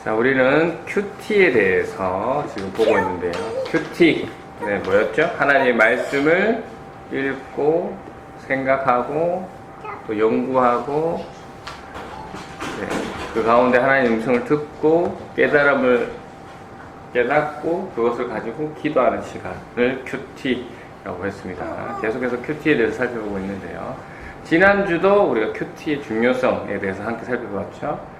자, 우리는 큐티에 대해서 지금 보고 있는데요. 큐티, 네, 뭐였죠? 하나님의 말씀을 읽고, 생각하고, 또 연구하고, 네, 그 가운데 하나님의 음성을 듣고, 깨달음을 깨닫고, 그것을 가지고 기도하는 시간을 큐티라고 했습니다. 계속해서 큐티에 대해서 살펴보고 있는데요. 지난주도 우리가 큐티의 중요성에 대해서 함께 살펴봤죠.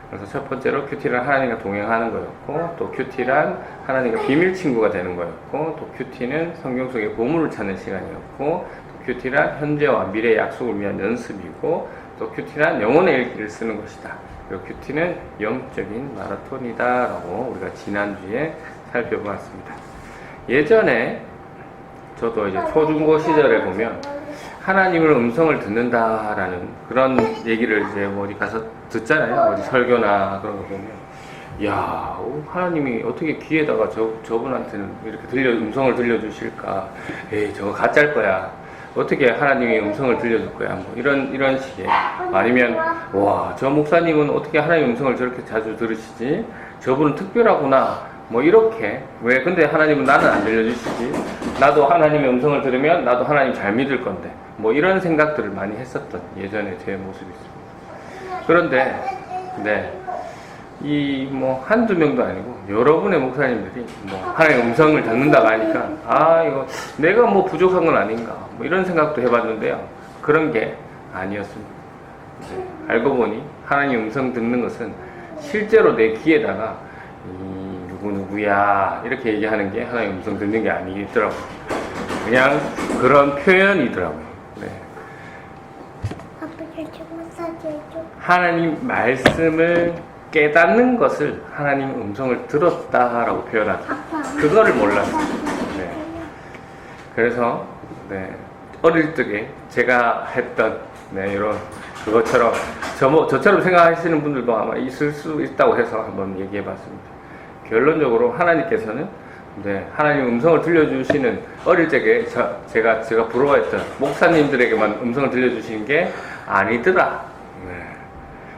그래서 첫 번째로 큐티란 하나님과 동행하는 거였고, 또 큐티란 하나님과 비밀 친구가 되는 거였고, 또 큐티는 성경 속의 보물을 찾는 시간이었고, 또 큐티란 현재와 미래의 약속을 위한 연습이고, 또 큐티란 영혼의 일기를 쓰는 것이다. 그리고 큐티는 영적인 마라톤이다 라고 우리가 지난주에 살펴보았습니다. 예전에 저도 이제 초중고 시절에 보면 하나님을 음성을 듣는다라는 그런 얘기를 이제 어디 가서 듣잖아요. 어디 설교나 그런 거 보면, 야, 하나님이 어떻게 귀에다가 저분한테는 이렇게 음성을 들려주실까? 에이, 저거 가짜일 거야. 어떻게 하나님이 음성을 들려줄 거야? 뭐 이런 식의. 아니면, 와, 저 목사님은 어떻게 하나님의 음성을 저렇게 자주 들으시지? 저분은 특별하구나. 뭐 이렇게. 왜 근데 하나님은 나는 안 들려주시지? 나도 하나님의 음성을 들으면 나도 하나님 잘 믿을 건데. 뭐 이런 생각들을 많이 했었던 예전에 제 모습이 있습니다. 그런데 네, 이 뭐 한두 명도 아니고 여러분의 목사님들이 뭐 하나님의 음성을 듣는다고 하니까, 아, 이거 내가 뭐 부족한 건 아닌가, 뭐 이런 생각도 해봤는데요. 그런 게 아니었습니다. 네, 알고 보니 하나님 음성 듣는 것은 실제로 내 귀에다가 누구야 이렇게 얘기하는 게 하나님 음성 듣는 게 아니더라고요. 그냥 그런 표현이더라고요. 네. 하나님 말씀을 깨닫는 것을 하나님 음성을 들었다라고 표현하죠. 그거를 몰랐어요. 네. 그래서 네, 어릴 적에 제가 했던 이런 그것처럼 저처럼 생각하시는 분들도 아마 있을 수 있다고 해서 한번 얘기해봤습니다. 결론적으로 하나님께서는 하나님 음성을 들려주시는 어릴 적에 제가 부러워했던 목사님들에게만 음성을 들려주시는 게 아니더라.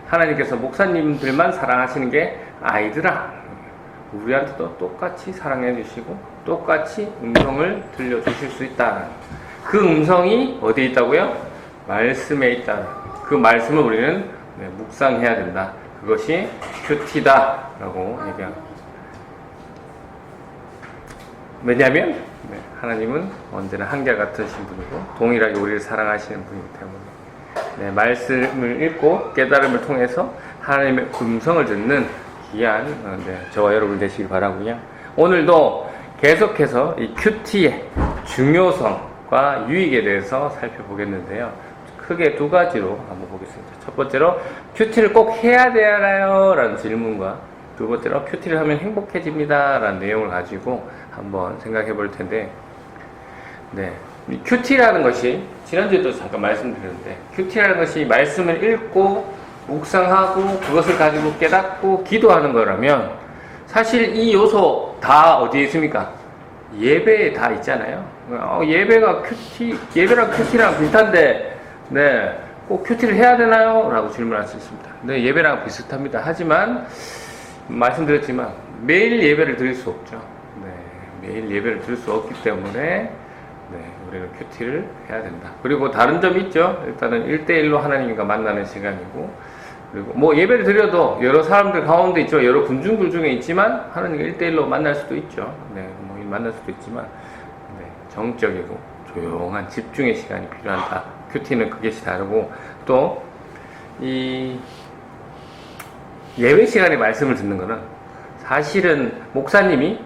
하나님께서 목사님들만 사랑하시는 게 아니더라. 우리한테도 똑같이 사랑해 주시고 똑같이 음성을 들려주실 수 있다. 그 음성이 어디에 있다고요? 말씀에 있다. 그 말씀을 우리는 묵상해야 된다. 그것이 큐티다 라고 얘기합니다. 왜냐하면 하나님은 언제나 한결같으신 분이고 동일하게 우리를 사랑하시는 분이기 때문에 말씀을 읽고 깨달음을 통해서 하나님의 음성을 듣는 귀한 저와 여러분 되시길 바라고요. 오늘도 계속해서 이 큐티의 중요성과 유익에 대해서 살펴보겠는데요. 크게 두 가지로 한번 보겠습니다. 첫 번째로 큐티를 꼭 해야 되나요? 라는 질문과 두 번째로 큐티를 하면 행복해집니다 라는 내용을 가지고 한번 생각해 볼 텐데, 이 큐티라는 것이 지난주에도 잠깐 말씀드렸는데, 큐티라는 것이 말씀을 읽고 묵상하고 그것을 가지고 깨닫고 기도하는 거라면 사실 이 요소 다 어디에 있습니까? 예배에 다 있잖아요. 예배랑 큐티랑 비슷한데 꼭 큐티를 해야 되나요? 라고 질문할 수 있습니다. 네, 예배랑 비슷합니다. 하지만 말씀드렸지만 매일 예배를 드릴 수 없죠. 매일 예배를 드릴 수 없기 때문에 우리는 큐티를 해야 된다. 그리고 다른 점이 있죠. 일단은 1대1로 하나님과 만나는 시간이고, 그리고 뭐 예배를 드려도 여러 사람들 가운데 있죠. 여러 군중들 중에 있지만 하나님과 1대1로 만날 수도 있죠. 뭐 만날 수도 있지만 정적이고 조용한 집중의 시간이 필요하다. 큐티는 그것이 다르고, 또 이 예배 시간에 말씀을 듣는 거는 사실은 목사님이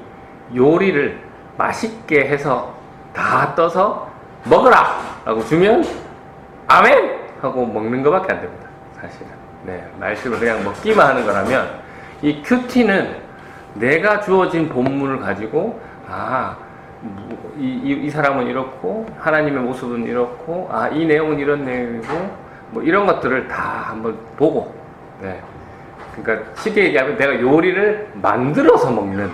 요리를 맛있게 해서 다 떠서 먹어라! 라고 주면 아멘! 하고 먹는 것밖에 안 됩니다. 사실은. 말씀을 그냥 먹기만 하는 거라면, 이 큐티는 내가 주어진 본문을 가지고, 이 사람은 이렇고, 하나님의 모습은 이렇고, 이 내용은 이런 내용이고, 뭐 이런 것들을 다 한번 보고, 그러니까 쉽게 얘기하면 내가 요리를 만들어서 먹는,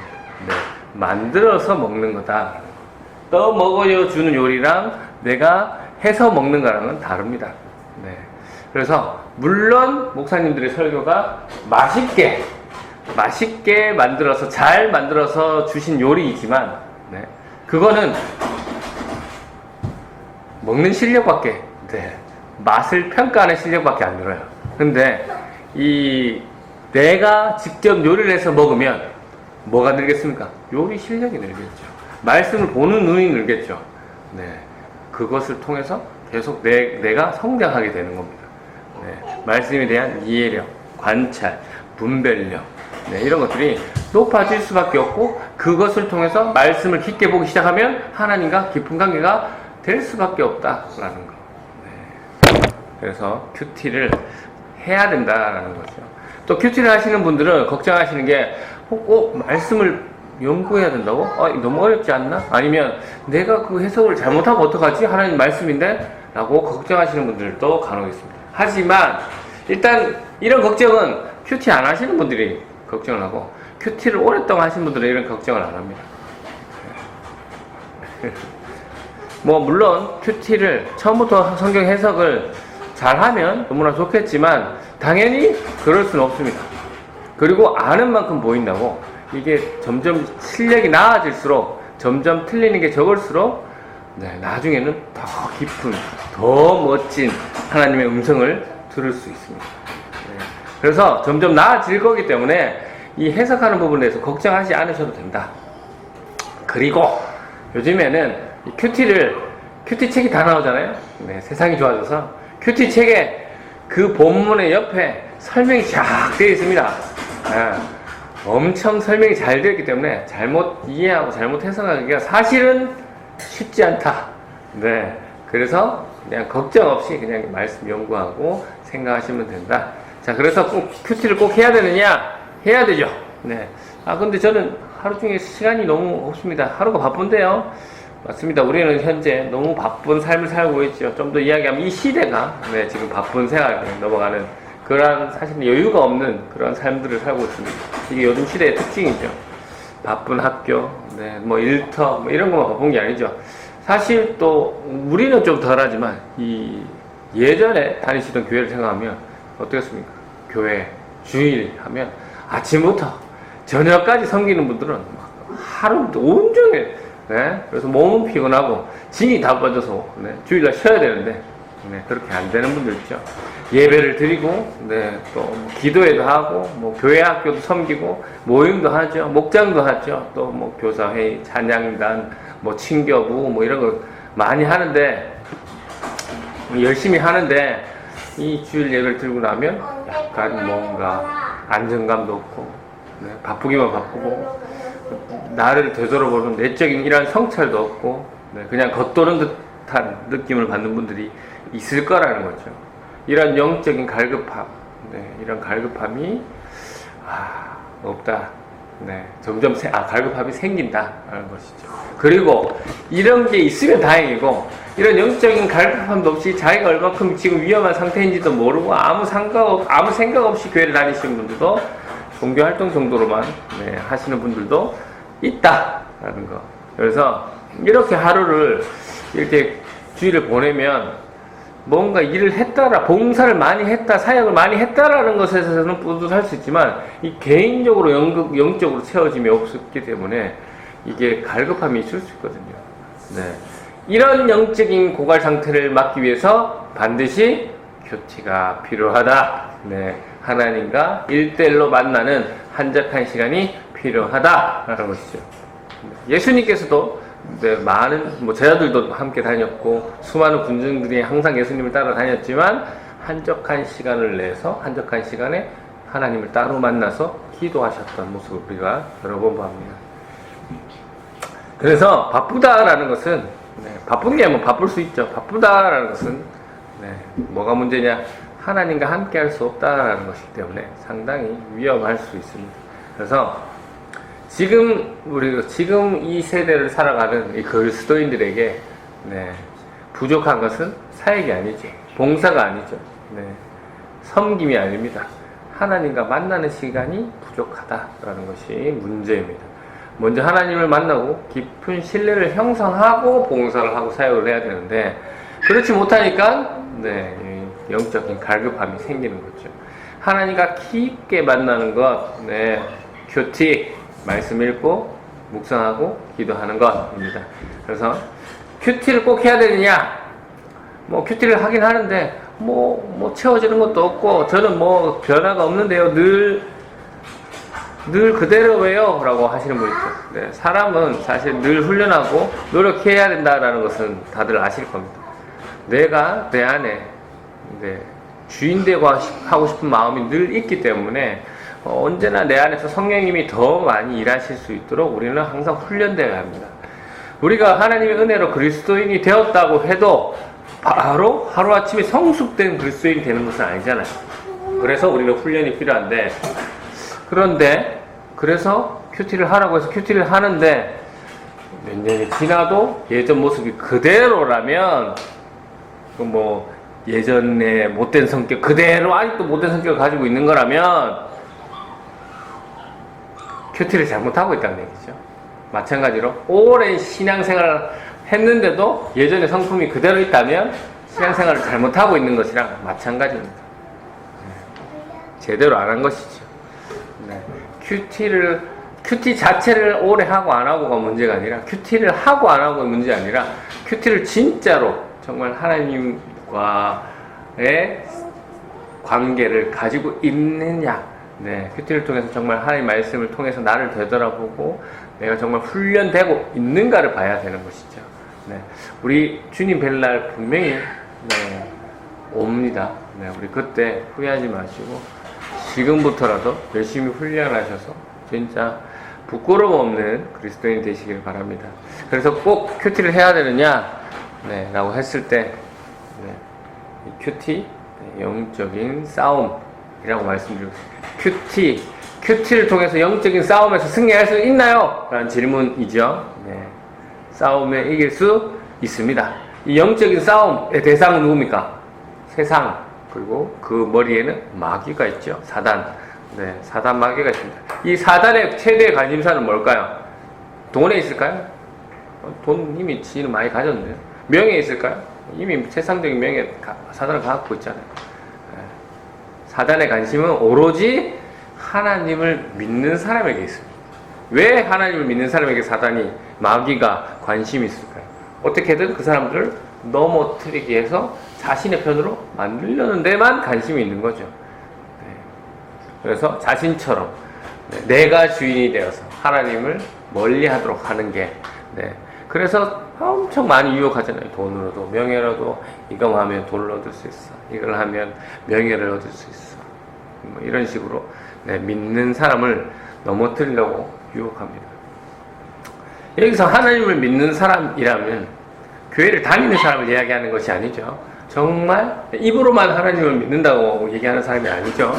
만들어서 먹는 거다. 떠 먹어요 주는 요리랑 내가 해서 먹는 거랑은 다릅니다. 그래서 물론 목사님들의 설교가 맛있게 맛있게 만들어서 잘 만들어서 주신 요리이지만 네, 그거는 먹는 실력밖에 네, 맛을 평가하는 실력밖에 안 늘어요. 근데 이 내가 직접 요리를 해서 먹으면 뭐가 늘겠습니까? 요리 실력이 늘겠죠. 말씀을 보는 눈이 늘겠죠. 네, 그것을 통해서 계속 내가 성장하게 되는 겁니다. 네, 말씀에 대한 이해력, 관찰, 분별력 네, 이런 것들이 높아질 수밖에 없고 그것을 통해서 말씀을 깊게 보기 시작하면 하나님과 깊은 관계가 될 수밖에 없다라는 거. 네. 그래서 큐티를 해야 된다라는 거죠. 또 큐티를 하시는 분들은 걱정하시는 게 말씀을 연구해야 된다고? 너무 어렵지 않나? 아니면 내가 그 해석을 잘못하면 어떡하지? 하나님 말씀인데? 라고 걱정하시는 분들도 간혹 있습니다. 하지만 일단 이런 걱정은 큐티 안 하시는 분들이 걱정을 하고 큐티를 오랫동안 하신 분들은 이런 걱정을 안 합니다. 뭐 물론 큐티를 처음부터 성경 해석을 잘하면 너무나 좋겠지만 당연히 그럴 수는 없습니다. 그리고 아는 만큼 보인다고 이게 점점 실력이 나아질수록 점점 틀리는 게 적을수록 네, 나중에는 더 깊은 더 멋진 하나님의 음성을 들을 수 있습니다. 네, 그래서 점점 나아질 거기 때문에 이 해석하는 부분에 대해서 걱정하지 않으셔도 된다. 그리고 요즘에는 이 큐티 책이 다 나오잖아요. 네, 세상이 좋아져서 큐티 책에 그 본문의 옆에 설명이 쫙 되어 있습니다. 네, 엄청 설명이 잘 되어 있기 때문에 잘못 이해하고 잘못 해석하기가 사실은 쉽지 않다. 네, 그래서 그냥 걱정 없이 그냥 말씀 연구하고 생각하시면 된다. 자, 그래서 꼭 큐티를 꼭 해야 되느냐? 해야 되죠. 네. 근데 저는 하루 중에 시간이 너무 없습니다. 하루가 바쁜데요. 맞습니다. 우리는 현재 너무 바쁜 삶을 살고 있죠. 좀 더 이야기하면 이 시대가 네, 지금 바쁜 생활에 넘어가는 그러한 사실 여유가 없는 그런 삶들을 살고 있습니다. 이게 요즘 시대의 특징이죠. 바쁜 학교, 네, 뭐 일터, 뭐 이런 것만 바쁜 게 아니죠. 사실 또 우리는 좀 덜하지만 이 예전에 다니시던 교회를 생각하면 어떻겠습니까? 교회 주일 하면 아침부터 저녁까지 섬기는 분들은 하루 온종일 네, 그래서 몸은 피곤하고 진이 다 빠져서 네, 주일날 쉬어야 되는데 네, 그렇게 안 되는 분들 있죠. 예배를 드리고 네, 또 기도회도 하고 뭐 교회 학교도 섬기고 모임도 하죠. 목장도 하죠. 또 뭐 교사회의, 찬양단, 뭐 친교부 뭐 이런 거 많이 하는데 열심히 하는데 이 주일 예배를 들고 나면 약간 뭔가 안정감도 없고 네, 바쁘기만 바쁘고 나를 되돌아보는 내적인 이런 성찰도 없고 네, 그냥 겉도는 듯한 느낌을 받는 분들이 있을 거라는 거죠. 이런 영적인 갈급함, 네, 이런 갈급함이 없다. 네, 점점 갈급함이 생긴다라는 것이죠. 그리고 이런 게 있으면 다행이고 이런 영적인 갈급함도 없이 자기가 얼마큼 지금 위험한 상태인지도 모르고 아무 생각 없이 교회를 다니시는 분들도 종교 활동 정도로만 네, 하시는 분들도 있다라는 거. 그래서 이렇게 하루를 이렇게 주일을 보내면 뭔가 일을 했다라, 봉사를 많이 했다, 사역을 많이 했다라는 것에서는 뿌듯할 수 있지만 이 개인적으로 영적으로 채워짐이 없었기 때문에 이게 갈급함이 있을 수 있거든요. 네. 이런 영적인 고갈 상태를 막기 위해서 반드시 큐티가 필요하다. 네. 하나님과 1대1로 만나는 한적한 시간이 필요하다라는 것이죠. 예수님께서도 네, 많은 제자들도 함께 다녔고 수많은 군중들이 항상 예수님을 따라 다녔지만 한적한 시간을 내서 한적한 시간에 하나님을 따로 만나서 기도하셨던 모습을 우리가 여러 번 봅니다. 그래서 바쁘다라는 것은 네, 바쁜 게 뭐 바쁠 수 있죠. 바쁘다라는 것은 네, 뭐가 문제냐? 하나님과 함께 할 수 없다라는 것이기 때문에 상당히 위험할 수 있습니다. 그래서 지금 이 세대를 살아가는 이 그리스도인들에게 네, 부족한 것은 사역이 아니죠. 봉사가 아니죠. 네, 섬김이 아닙니다. 하나님과 만나는 시간이 부족하다라는 것이 문제입니다. 먼저 하나님을 만나고 깊은 신뢰를 형성하고 봉사를 하고 사역을 해야 되는데 그렇지 못하니까 네, 영적인 갈급함이 생기는 거죠. 하나님과 깊게 만나는 것, 네, 큐티, 말씀 읽고 묵상하고 기도하는 것입니다. 그래서 큐티를 꼭 해야 되느냐? 뭐 큐티를 하긴 하는데 뭐 채워지는 것도 없고 저는 뭐 변화가 없는데요. 늘 그대로 왜요? 라고 하시는 분 있죠. 네, 사람은 사실 늘 훈련하고 노력해야 된다라는 것은 다들 아실 겁니다. 내가 내 안에 주인 되고 하고 싶은 마음이 늘 있기 때문에 언제나 내 안에서 성령님이 더 많이 일하실 수 있도록 우리는 항상 훈련되어야 합니다. 우리가 하나님의 은혜로 그리스도인이 되었다고 해도 바로 하루아침에 성숙된 그리스도인이 되는 것은 아니잖아요. 그래서 우리는 훈련이 필요한데, 그래서 큐티를 하라고 해서 큐티를 하는데 몇 년이 지나도 예전 모습이 그대로라면 뭐 예전에 못된 성격 그대로 아직도 못된 성격을 가지고 있는 거라면 큐티를 잘못하고 있다는 얘기죠. 마찬가지로 오랜 신앙생활을 했는데도 예전의 성품이 그대로 있다면 신앙생활을 잘못하고 있는 것이랑 마찬가지입니다. 제대로 안 한 것이죠. 큐티 자체를 오래 하고 안 하고가 문제가 아니라, 큐티를 하고 안 하고가 문제가 아니라, 큐티를 진짜로 정말 하나님과의 관계를 가지고 있느냐. 큐티를 통해서 정말 하나님 말씀을 통해서 나를 되돌아보고 내가 정말 훈련되고 있는가를 봐야 되는 것이죠. 우리 주님 뵐 날 분명히 옵니다. 우리 그때 후회하지 마시고 지금부터라도 열심히 훈련하셔서 진짜 부끄러움 없는 그리스도인 되시길 바랍니다. 그래서 꼭 큐티를 해야 되느냐 라고 했을 때 이 큐티, 영적인 싸움이라고 말씀드리고, 큐티를 통해서 영적인 싸움에서 승리할 수 있나요? 라는 질문이죠. 싸움에 이길 수 있습니다. 이 영적인 싸움의 대상은 누굽니까? 세상, 그리고 그 머리에는 마귀가 있죠. 사단. 사단 마귀가 있습니다. 이 사단의 최대의 관심사는 뭘까요? 돈에 있을까요? 돈 이미 지는 많이 가졌는데요. 명예에 있을까요? 이미 세상적인 명예 사단을 갖고 있잖아요. 사단의 관심은 오로지 하나님을 믿는 사람에게 있습니다. 왜 하나님을 믿는 사람에게 사단이, 마귀가 관심이 있을까요? 어떻게든 그 사람들을 넘어뜨리기 위해서 자신의 편으로 만들려는 데만 관심이 있는 거죠. 그래서 자신처럼 내가 주인이 되어서 하나님을 멀리하도록 하는 게, 그래서 엄청 많이 유혹하잖아요. 돈으로도, 명예로도. 이거 하면 돈을 얻을 수 있어, 이걸 하면 명예를 얻을 수 있어, 뭐 이런 식으로 믿는 사람을 넘어뜨리려고 유혹합니다. 여기서 하나님을 믿는 사람이라면 교회를 다니는 사람을 이야기하는 것이 아니죠. 정말 입으로만 하나님을 믿는다고 얘기하는 사람이 아니죠.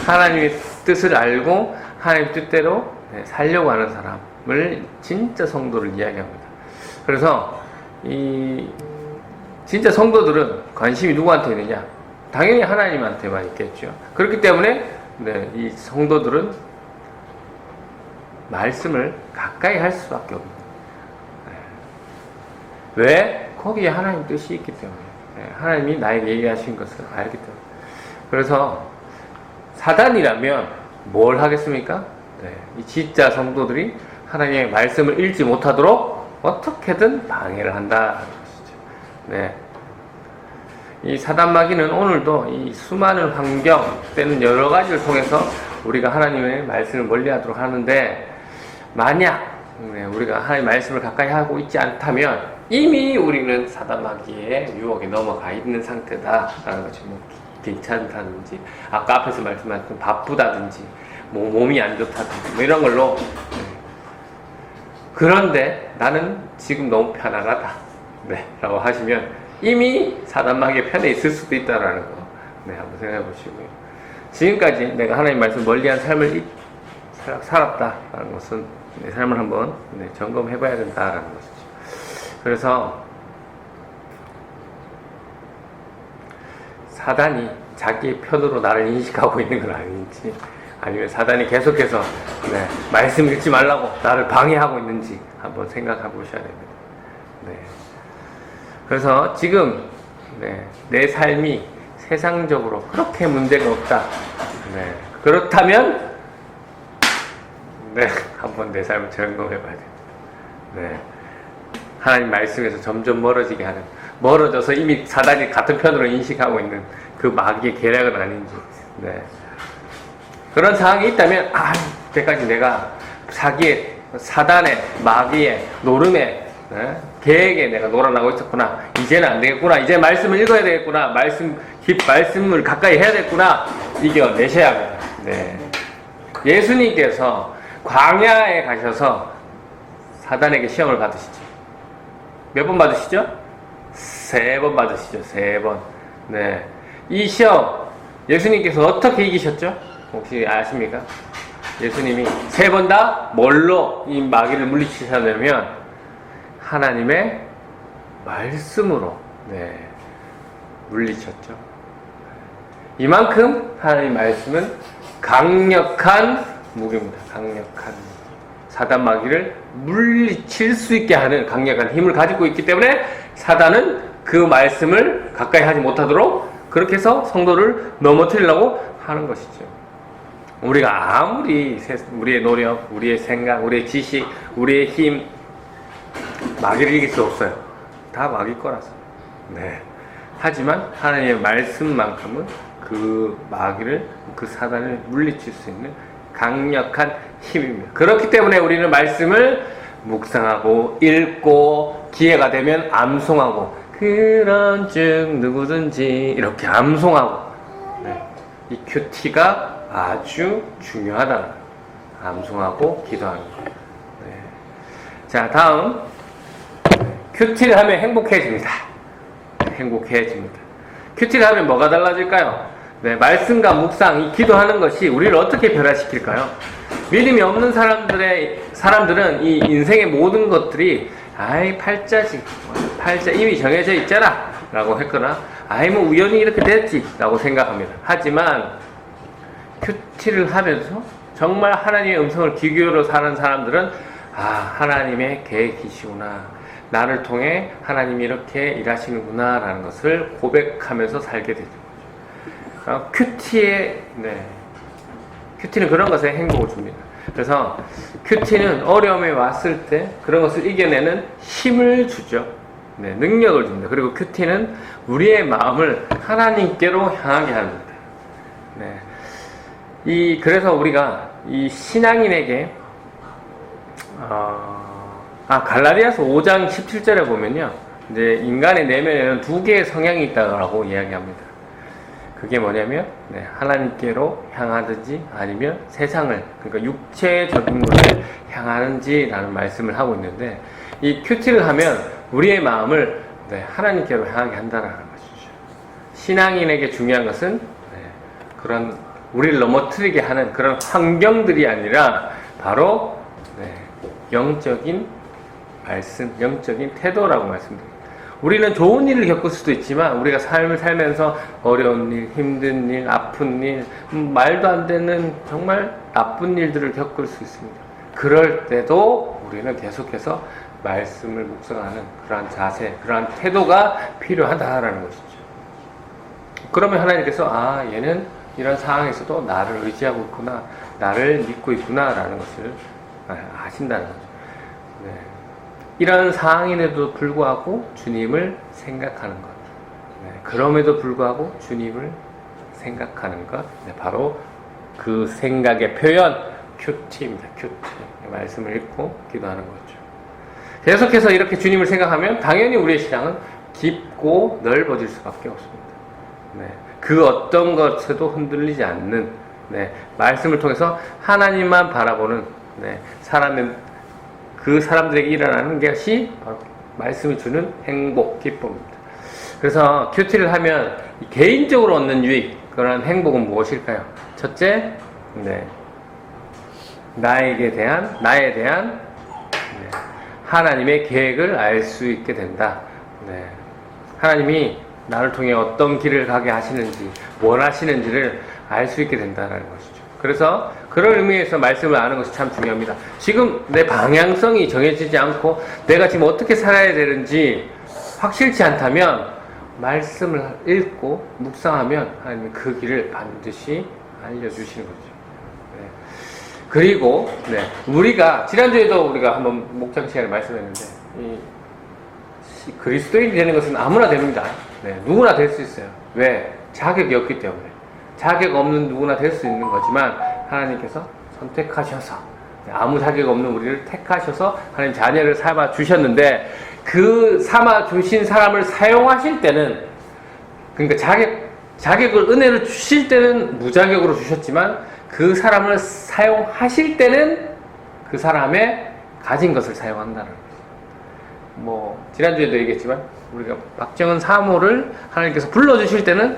하나님의 뜻을 알고 하나님의 뜻대로 살려고 하는 사람을 진짜 성도를 이야기합니다. 그래서 이 진짜 성도들은 관심이 누구한테 있느냐? 당연히 하나님한테만 있겠죠. 그렇기 때문에 이 성도들은 말씀을 가까이 할 수밖에 없는. 왜? 거기에 하나님 뜻이 있기 때문에. 하나님이 나에게 얘기하신 것을 알기 때문에. 그래서 사단이라면 뭘 하겠습니까? 이 진짜 성도들이 하나님의 말씀을 읽지 못하도록 어떻게든 방해를 한다는 것이죠. 이 사단 마귀는 오늘도 이 수많은 환경 때는 여러 가지를 통해서 우리가 하나님의 말씀을 멀리하도록 하는데, 만약 우리가 하나님의 말씀을 가까이 하고 있지 않다면 이미 우리는 사단 마귀의 유혹에 넘어가 있는 상태다라는 거죠. 뭐 괜찮다든지, 아까 앞에서 말씀하셨던 바쁘다든지, 뭐 몸이 안 좋다든지, 뭐 이런 걸로. 그런데 나는 지금 너무 편안하다, 라고 하시면 이미 사단 마귀의 편에 있을 수도 있다라는 거, 한번 생각해 보시고요. 지금까지 내가 하나님 말씀 멀리한 삶을 살았다라는 것은 내 삶을 한번 점검해 봐야 된다라는 것이죠. 그래서 사단이 자기 편으로 나를 인식하고 있는 건 아닌지, 아니면 사단이 계속해서 말씀 읽지 말라고 나를 방해하고 있는지 한번 생각해 보셔야 됩니다. 그래서 지금 내 삶이 세상적으로 그렇게 문제가 없다. 그렇다면 네, 한번 내 삶을 점검해봐야 돼요. 네. 하나님 말씀에서 점점 멀어지게 하는, 멀어져서 이미 사단이 같은 편으로 인식하고 있는 그 마귀의 계략은 아닌지, 네. 그런 상황이 있다면, 이때까지 내가 사단의, 마귀의, 노름의, 네? 계획에 내가 놀아나고 있었구나. 이제는 안 되겠구나. 이제 말씀을 읽어야 되겠구나. 말씀을 가까이 해야 되겠구나. 이겨내셔야 합니다. 네. 예수님께서 광야에 가셔서 사단에게 시험을 받으시죠. 몇 번 받으시죠? 3번 받으시죠. 3번. 네. 이 시험, 예수님께서 어떻게 이기셨죠? 혹시 아십니까? 예수님이 3번 다 뭘로 이 마귀를 물리치셨냐면, 하나님의 말씀으로, 네, 물리쳤죠. 이만큼 하나님의 말씀은 강력한 무기입니다. 강력한 사단 마귀를 물리칠 수 있게 하는 강력한 힘을 가지고 있기 때문에 사단은 그 말씀을 가까이 하지 못하도록 그렇게 해서 성도를 넘어뜨리려고 하는 것이죠. 우리가 아무리 우리의 노력, 우리의 생각, 우리의 지식, 우리의 힘 마귀를 이길 수 없어요. 다 마귀 거라서. 네. 하지만 하나님의 말씀만큼은 그 마귀를, 그 사단을 물리칠 수 있는 강력한 힘입니다. 그렇기 때문에 우리는 말씀을 묵상하고 읽고 기회가 되면 암송하고 그런즉 누구든지 이렇게 암송하고, 네. 이 큐티가 아주 중요하다는 거예요. 암송하고 기도하는 거예요. 네. 자, 다음 큐티를 하면 행복해집니다. 행복해집니다. 큐티를 하면 뭐가 달라질까요? 네, 말씀과 묵상, 이 기도하는 것이 우리를 어떻게 변화시킬까요? 믿음이 없는 사람들은 이 인생의 모든 것들이 팔자지, 팔자 이미 정해져 있잖아 라고 했거나 뭐 우연히 이렇게 됐지 라고 생각합니다. 하지만 큐티를 하면서 정말 하나님의 음성을 귀 기울여 사는 사람들은 하나님의 계획이시구나, 나를 통해 하나님이 이렇게 일하시는구나 라는 것을 고백하면서 살게 되죠. 큐티는 그런 것에 행복을 줍니다. 그래서 큐티는 어려움에 왔을 때 그런 것을 이겨내는 힘을 주죠. 네, 능력을 줍니다. 그리고 큐티는 우리의 마음을 하나님께로 향하게 합니다. 네. 그래서 우리가 이 신앙인에게 갈라디아서 5장 17절에 보면요, 이제 인간의 내면에는 2개의 성향이 있다고 이야기합니다. 그게 뭐냐면, 네, 하나님께로 향하든지 아니면 세상을, 그러니까 육체적인 것을 향하는지라는 말씀을 하고 있는데, 이 큐티를 하면 우리의 마음을, 네, 하나님께로 향하게 한다는 것이죠. 신앙인에게 중요한 것은, 네, 그런 우리를 넘어뜨리게 하는 그런 환경들이 아니라 바로, 네, 영적인 말씀, 영적인 태도라고 말씀드립니다. 우리는 좋은 일을 겪을 수도 있지만 우리가 삶을 살면서 어려운 일, 힘든 일, 아픈 일, 말도 안 되는 정말 나쁜 일들을 겪을 수 있습니다. 그럴 때도 우리는 계속해서 말씀을 묵상하는 그러한 자세, 그러한 태도가 필요하다라는 것이죠. 그러면 하나님께서 얘는 이런 상황에서도 나를 의지하고 있구나, 나를 믿고 있구나 라는 것을 아신다는 거죠. 네. 이런 상황임에도 불구하고 주님을 생각하는 것. 네. 그럼에도 불구하고 주님을 생각하는 것. 네. 바로 그 생각의 표현, 큐티입니다. 큐티. 말씀을 읽고 기도하는 거죠. 계속해서 이렇게 주님을 생각하면 당연히 우리의 신앙은 깊고 넓어질 수밖에 없습니다. 네. 그 어떤 것에도 흔들리지 않는, 네, 말씀을 통해서 하나님만 바라보는, 네, 그 사람들에게 일어나는 것이 바로 말씀이 주는 행복, 기쁨입니다. 그래서 큐티를 하면 개인적으로 얻는 유익, 그런 행복은 무엇일까요? 첫째, 네, 나에 대한 네, 하나님의 계획을 알 수 있게 된다. 네, 하나님이 나를 통해 어떤 길을 가게 하시는지, 원하시는지를 알 수 있게 된다는 것이죠. 그래서 그런 의미에서 말씀을 아는 것이 참 중요합니다. 지금 내 방향성이 정해지지 않고 내가 지금 어떻게 살아야 되는지 확실치 않다면 말씀을 읽고 묵상하면 하나님은 그 길을 반드시 알려주시는 거죠. 네. 그리고 우리가 지난주에도 우리가 한번 목장 시간에 말씀했는데 그리스도인이 되는 것은 아무나 됩니다. 누구나 될 수 있어요. 왜? 자격이 없기 때문에. 자격 없는 누구나 될 수 있는 거지만 하나님께서 선택하셔서 아무 자격 없는 우리를 택하셔서 하나님 자녀를 삼아 주셨는데 그 삼아 주신 사람을 사용하실 때는 그러니까 자격을 은혜를 주실 때는 무자격으로 주셨지만 그 사람을 사용하실 때는 그 사람의 가진 것을 사용한다는 거죠. 뭐 지난주에도 얘기했지만 우리가 박정은 사모를 하나님께서 불러주실 때는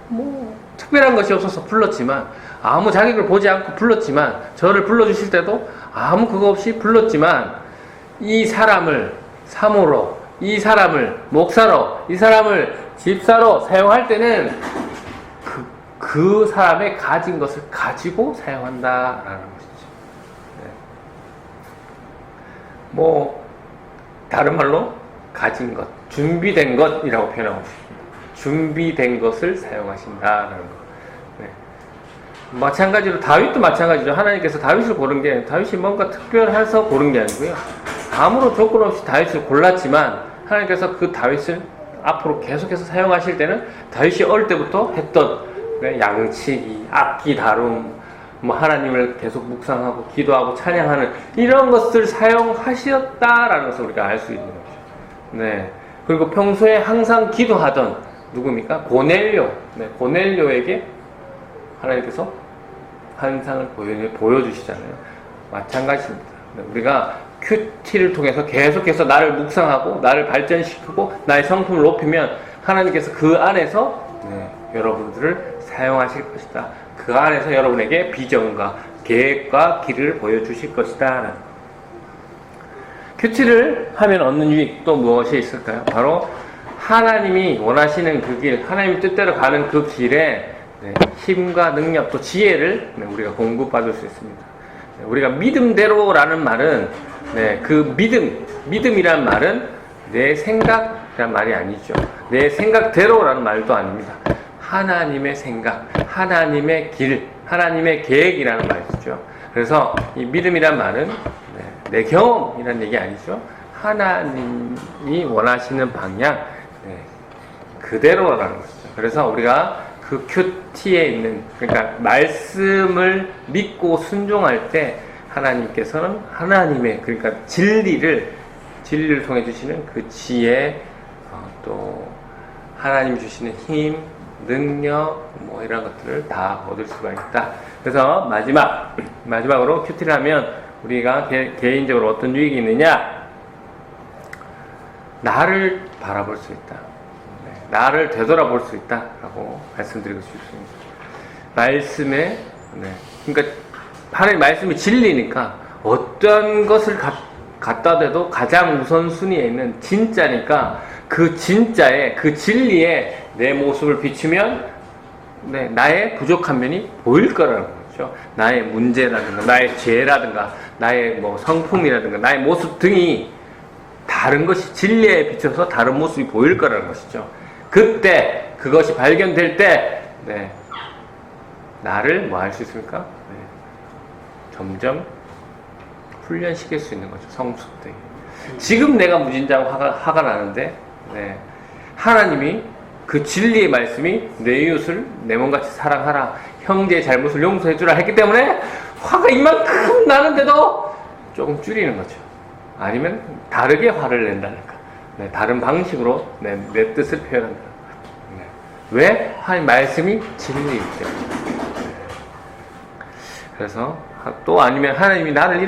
뭐 특별한 것이 없어서 불렀지만 아무 자격을 보지 않고 불렀지만 저를 불러주실 때도 아무 그거 없이 불렀지만 이 사람을 사모로 이 사람을 목사로 이 사람을 집사로 사용할 때는 그 사람의 가진 것을 가지고 사용한다라는 것이죠. 뭐 다른 말로 가진 것, 준비된 것이라고 표현하고 있습니다. 준비된 것을 사용하신다라는 것. 마찬가지로 다윗도 마찬가지죠. 하나님께서 다윗을 고른 게 다윗이 뭔가 특별해서 고른 게 아니고요. 아무런 조건 없이 다윗을 골랐지만 하나님께서 그 다윗을 앞으로 계속해서 사용하실 때는 다윗이 어릴 때부터 했던 양치기, 악기 다룸, 뭐 하나님을 계속 묵상하고 기도하고 찬양하는 이런 것을 사용하셨다라는 것을 우리가 알 수 있는 거죠. 그리고 평소에 항상 기도하던 누굽니까? 고넬료. 고넬료에게 하나님께서 환상을 보여주시잖아요. 마찬가지입니다. 우리가 큐티를 통해서 계속해서 나를 묵상하고 나를 발전시키고 나의 성품을 높이면 하나님께서 그 안에서 여러분들을 사용하실 것이다. 그 안에서 여러분에게 비전과 계획과 길을 보여주실 것이다. 큐티를 하면 얻는 유익 또 무엇이 있을까요? 바로 하나님이 원하시는 그 길, 하나님 뜻대로 가는 그 길에 힘과 능력 또 지혜를 우리가 공급받을 수 있습니다. 우리가 믿음대로라는 말은 그 믿음이란 말은 내 생각이란 말이 아니죠. 내 생각대로라는 말도 아닙니다. 하나님의 생각, 하나님의 길, 하나님의 계획이라는 말이죠. 그래서 이 믿음이란 말은 내 경험이라는 얘기 아니죠. 하나님이 원하시는 방향 그대로라는 것이죠. 그래서 우리가 그 큐티에 있는 그러니까 말씀을 믿고 순종할 때 하나님께서는 하나님의 그러니까 진리를 통해 주시는 그 지혜 또 하나님 주시는 힘, 능력 뭐 이런 것들을 다 얻을 수가 있다. 그래서 마지막으로 큐티를 하면 우리가 개인적으로 어떤 유익이 있느냐? 나를 바라볼 수 있다. 나를 되돌아볼 수 있다라고 말씀드리고 싶습니다. 말씀에 그러니까 하나님 말씀이 진리니까 어떤 것을 갖다 대도 가장 우선순위에 있는 진짜니까 그 진짜에 그 진리에 내 모습을 비추면 나의 부족한 면이 보일 거라는 거죠. 나의 문제라든가 나의 죄라든가 나의 뭐 성품이라든가 나의 모습 등이 다른 것이 진리에 비춰서 다른 모습이 보일 거라는 것이죠. 그때 그것이 발견될 때 나를 뭐 할 수 있습니까? 점점 훈련시킬 수 있는 거죠. 성숙되게. 지금 내가 무진장 화가 나는데 하나님이 그 진리의 말씀이 내 이웃을 내 몸같이 사랑하라, 형제의 잘못을 용서해 주라 했기 때문에 화가 이만큼 나는데도 조금 줄이는 거죠. 아니면 다르게 화를 낸다니까. 다른 방식으로 내 뜻을 표현한다. 왜? 하나님 말씀이 진리이기 때문에. 그래서 또 아니면 하나님이 나를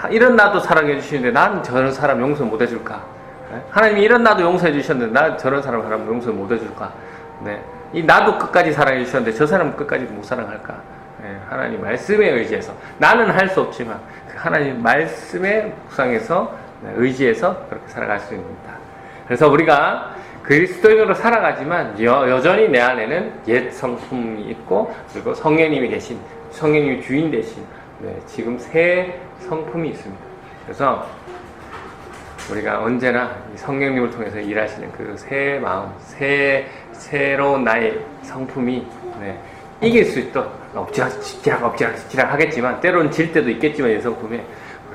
이런 나도 사랑해 주시는데 난 저런 사람 용서 못 해줄까? 하나님이 이런 나도 용서해 주셨는데 난 저런 사람 용서 못 해줄까? 이 나도 끝까지 사랑해 주셨는데 저 사람은 끝까지 못 사랑할까? 하나님 말씀에 의지해서 나는 할 수 없지만 하나님 말씀에 묵상해서 의지해서 그렇게 살아갈 수 있습니다. 그래서 우리가 그리스도인으로 살아가지만 여전히 내 안에는 옛 성품이 있고 그리고 성령님이 주인 대신 지금 새 성품이 있습니다. 그래서 우리가 언제나 성령님을 통해서 일하시는 그 새 마음, 새로운 나의 성품이 이길 수 있도록 엎치락 하겠지만 때로는 질 때도 있겠지만 이 성품에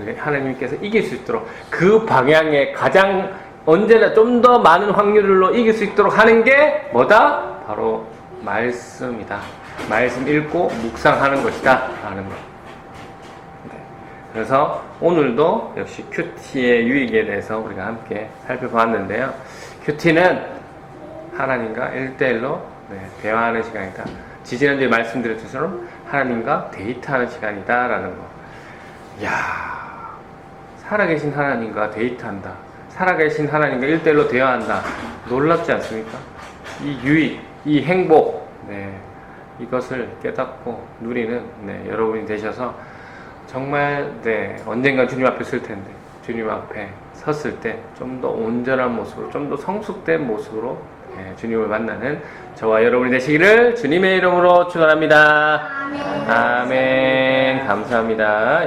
우리 하나님께서 이길 수 있도록 그 방향에 가장 언제나 좀 더 많은 확률로 이길 수 있도록 하는 게 뭐다? 바로 말씀이다. 말씀 읽고 묵상하는 것이다 라는 것. 네. 그래서 오늘도 역시 큐티의 유익에 대해서 우리가 함께 살펴보았는데요. 큐티는 하나님과 1대1로 대화하는 시간이다. 지지난주에 말씀드렸던 것처럼 하나님과 데이트하는 시간이다 라는 거. 이야, 살아계신 하나님과 데이트한다. 살아계신 하나님과 1대1로 대화한다. 놀랍지 않습니까? 이 유익, 이 행복, 이것을 깨닫고 누리는 여러분이 되셔서 정말 언젠가 주님 앞에 설 텐데 주님 앞에 섰을 때 좀 더 온전한 모습으로, 좀 더 성숙된 모습으로 주님을 만나는 저와 여러분이 되시기를 주님의 이름으로 축원합니다. 아멘. 감사합니다.